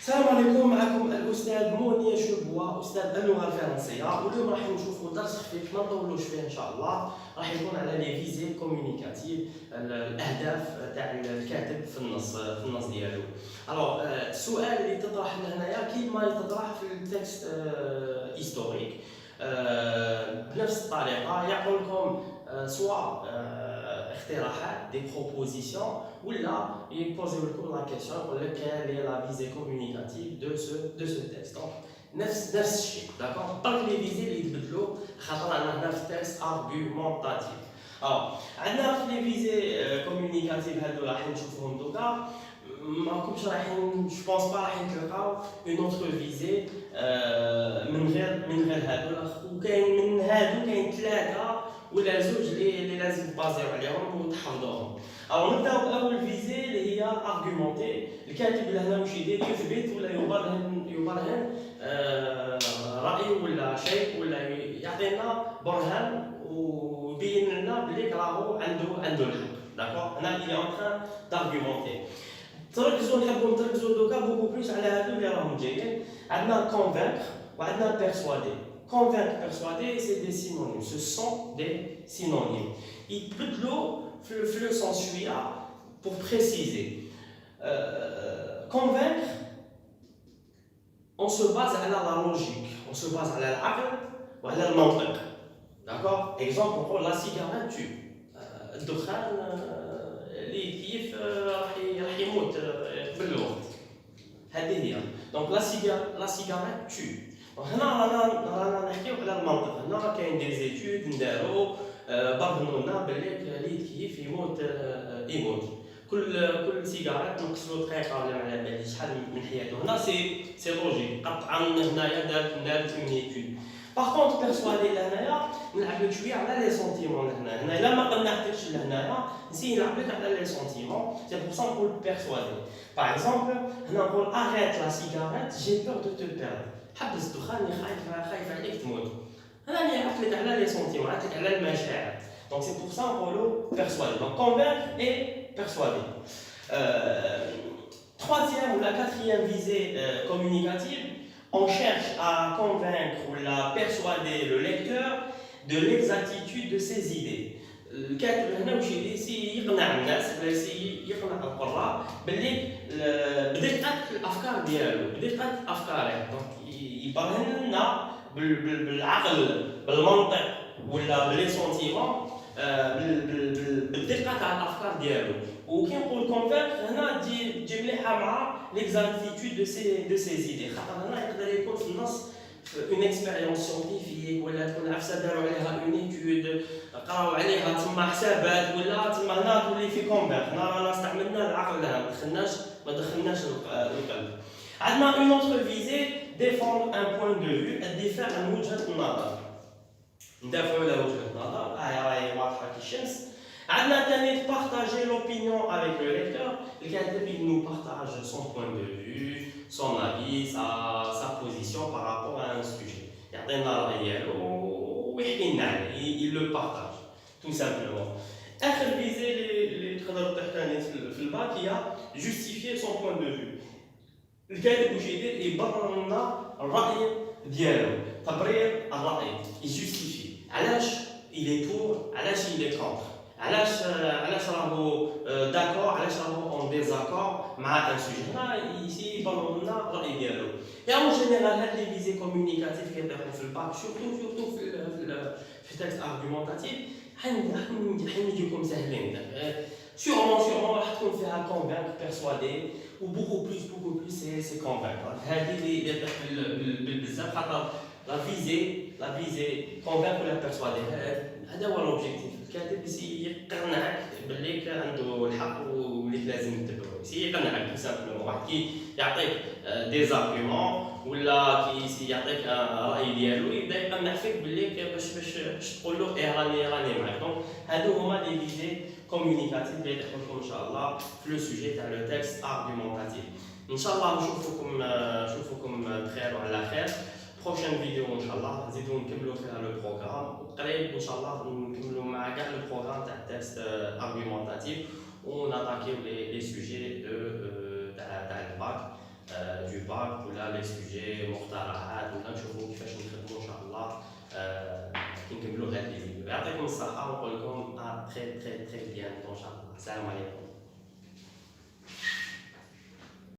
السلام عليكم. معكم الاستاذ موني شبوه استاذ اللغه الفرنسيه، واليوم راح نشوفوا درس خفيف ما نطولوش فيه ان شاء الله. راح يكون على لي فيزي كومونيكاتيف، الاهداف تاع الكاتب في النص ديالو. الوغ السؤال اللي تطرح من هنايا كيما يتطرح في التكست هيستوريك، بنفس الطريقه يعطوا لكم سواء اقتراحات دي بروبوزيسيون ولا يبوزيو لكم لا كيسيون يقول لك quelle est la visée communicative de ce texte. Donc نفس الشيء داكور. برك لي فيزي اللي يتبدلوا خاطر عندنا في التكست ارغيومونطاتيف. عندنا في لي فيزي كومونيكاتيف هادو راح نشوفوهم دوكا. ماكمش رايحين جو بونس با راح نلقاو اون اوتر فيزي من غير هادو، وكاين من هادو كاين ثلاثه ولا زوج اللي لازم تبازيو عليهم وتحفظوهم. نبداو باول فيزي اللي هي ارغيومونتي. الكاتب لهنا واش يدير؟ يثبت ولا يبرهن راي ولا شيء، ولا يعطينا برهان ويبين لنا بلي راهو عنده الحق. داكور، هنا اللي اون تران دارغيومونتي. نحبوا نتركزوا دوكا بوكو بليس على هادو اللي راهم جايين. عندنا convaincre وعندنا persuader. Convaincre, persuader, c'est des synonymes. Ce sont des synonymes. يتبدلوا في le sens suivant pour préciser. Convaincre, on se base على la logique, on se base على العقل وعلى المنطق. D'accord? Exemple, نقول la cigarette tue. الدخان اللي كيف راح يموت قبل الوقت. هذه هي. Donc la cigarette tue. هنا رانا نحكيو على المنطق. هنا كاين دي زيتود ندارو برهنوا لنا بلي اللي كيف يموت. كل سيجارات نقصلو دقيقه ولا ما على باليش شحال من حياته. هنا سي لوجيك، قطعا هنايا دارت اون ايتود. باغ كونط بيرسوادي لهنايا نلعب لك شويه على لي سونتيمون. هنا الا ما قنعتكش لهنايا نسي نلعب لك على لي سونتيمون. سي بور سا نقول بيرسوادي. باغ اكزومبل هنا نقول اريت لا سيجاريت جي بور دو تو بيرد. حبس الدخان، خايف عليك تموت. هنا اللي عرفت لك على لي سونتيمون، عرفت لك على المشاعر. دونك سي بور سا نقولوا بيرسوادي. دونك convaincre et persuader. Troisième ou la quatrième visée communicative, on cherche à convaincre ou à persuader le lecteur de l'exactitude de ses idées. الكاتب هنا واش يدير؟ يقنع الناس ولا يقنع القراء باللي بدقة الافكار ديالو، بدقة افكاره. دونك يبرهن لنا بالعقل، بالمنطق ولا بلي سونتيمون، بالدقة تاع الافكار ديالو. وكي نقول كونفيرت هنا تجي مليحه مع ليكزاكتيتود دو سي زيدي، خاطر هنا يقدر يكون في النص اون اكسبيريونس سيونتيفيك، ولا تكون عفسه داروا عليها اون ايتود قراو عليها تما حسابات، ولا تما هنا تولي في كونفيرت. هنا رانا استعملنا العقل، ما دخلناش القلب. عندنا اون اوتر فيزي ديفوند ان بوين دو فيو، الدفاع عن وجهه النظر. ندافعوا على وجهه النظر، راهي واضحه كالشمس. عندنا ثاني partager l'opinion avec le lecteur. الكاتب nous partage son point de vue, son avis, sa position par rapport à un sujet. يعطينا الرأي ديالو ويحكي لنا عليه، il le partage tout simplement. آخر فيزي اللي تقدر تحكي في الباك هي justifier son point de vue. الكاتب واش يدير؟ يبرر لنا الرأي ديالو، تبرير الرأي، يجوستيفي علاش il est pour، علاش il est contre، علاش راهو داكور، علاش راهو اون ديزاكور مع ان سوجي. هنا يبرر لنا الراي ديالو. يا اون جينيرال هاد لي فيزي كومونيكاتيف كيطيحوا في الباك، سورتو في التكست ارغيومونطاتيف، حيجيكم ساهلين. سيغمون راح تكون فيها كونفيرت، بيرسوادي، و بوكو بلوس سي كونفيرت. هذه اللي يطيح بالبزاف، خاطر لا فيزي كونفيرت ولا بيرسوادي، هذا هو لوبجيكتيف. الكاتب يقنعك باللي عنده الحق واللي لازم تتبعه، يقنعك بسبب واحد كي يعطيك دي زارغيومون ولا كي يعطيك راي ديالو، يبدا يقنع فيك باللي باش تقول له راني معاك. دونك هادو هما لي فيزي كومونيكاتيف اللي يطيحوا لكم ان شاء الله في لو سوجي تاع لو تكست ارغيومونطاتيف. ان شاء الله نشوفكم بخير وعلى خير. بروشين فيديو ان شاء الله نزيدو نكملوا فيها لو بروغرام، وقريب ان شاء الله نكملوا مع كاع لو بروغرام تاع التكست ارغيومونطاتيف، وناتاكيو لي سوجي تاع الباك دو باك ولا لي سوجي مقترحات ولا نشوفوا كيفاش نخدموا ان شاء الله كي نكملوا هذه الفيديو. يعطيكم الصحه ونقول لكم تري تري تري بيان ان شاء الله. السلام عليكم.